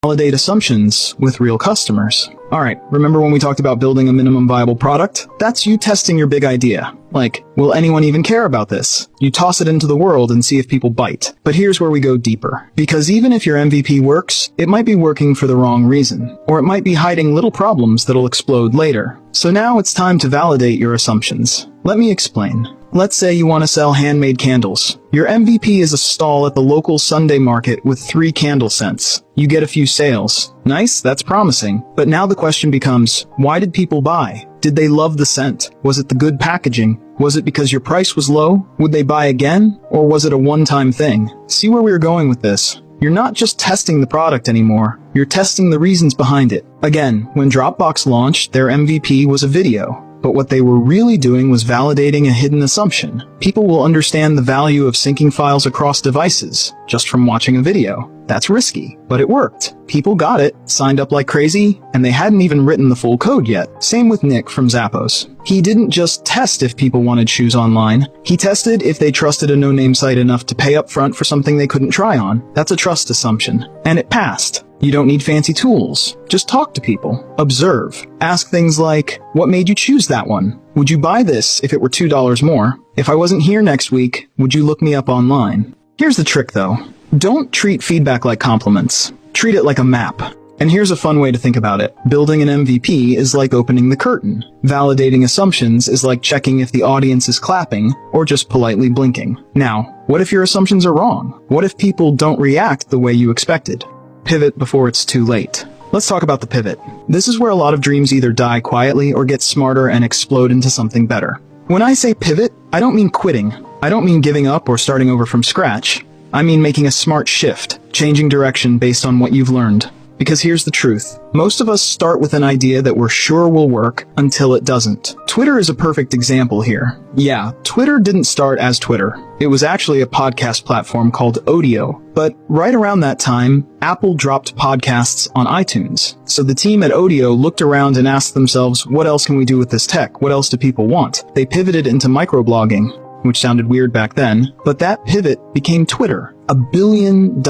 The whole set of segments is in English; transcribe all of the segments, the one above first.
validate assumptions with real customers. Alright, remember when we talked about building a minimum viable product? That's you testing your big idea. Like, will anyone even care about this? You toss it into the world and see if people bite. But here's where we go deeper. Because even if your MVP works, it might be working for the wrong reason. Or it might be hiding little problems that'll explode later. So now it's time to validate your assumptions. Let me explain. Let's say you want to sell handmade candles. Your MVP is a stall at the local Sunday market with 3 candle scents. You get a few sales. Nice, that's promising. But now the question becomes, why did people buy? Did they love the scent? Was it the good packaging? Was it because your price was low? Would they buy again? Or was it a one-time thing? See where we're going with this? You're not just testing the product anymore. You're testing the reasons behind it. Again, when Dropbox launched, their MVP was a video. But what they were really doing was validating a hidden assumption. People will understand the value of syncing files across devices just from watching a video. That's risky, but it worked. People got it, signed up like crazy, and they hadn't even written the full code yet. Same with Nick from Zappos. He didn't just test if people wanted shoes online. He tested if they trusted a no-name site enough to pay up front for something they couldn't try on. That's a trust assumption. And it passed. You don't need fancy tools. Just talk to people. Observe. Ask things like, what made you choose that one? Would you buy this if it were $2 more? If I wasn't here next week, would you look me up online? Here's the trick though. Don't treat feedback like compliments. Treat it like a map. And here's a fun way to think about it. Building an MVP is like opening the curtain. Validating assumptions is like checking if the audience is clapping or just politely blinking. Now, what if your assumptions are wrong? What if people don't react the way you expected? Pivot before it's too late. Let's talk about the pivot. This is where a lot of dreams either die quietly or get smarter and explode into something better. When I say pivot, I don't mean quitting. I don't mean giving up or starting over from scratch. I mean making a smart shift, changing direction based on what you've learned. Because here's the truth. Most of us start with an idea that we're sure will work until it doesn't. Twitter is a perfect example here. Yeah, Twitter didn't start as Twitter. It was actually a podcast platform called Odeo. But right around that time, Apple dropped podcasts on iTunes. So the team at Odeo looked around and asked themselves, what else can we do with this tech? What else do people want? They pivoted into microblogging, which sounded weird back then, but that pivot became Twitter, $1 billion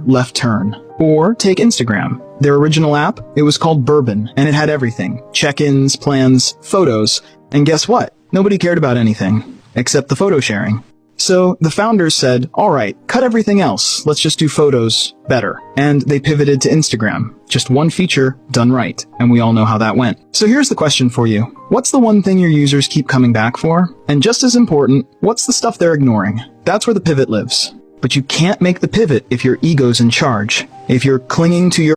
left turn. Or take Instagram. Their original app, it was called Bourbon, and it had everything. Check-ins, plans, photos, and guess what? Nobody cared about anything, except the photo sharing. So the founders said, alright, cut everything else, let's just do photos better. And they pivoted to Instagram. Just one feature, done right. And we all know how that went. So here's the question for you. What's the one thing your users keep coming back for? And just as important, what's the stuff they're ignoring? That's where the pivot lives. But you can't make the pivot if your ego's in charge. If you're clinging to your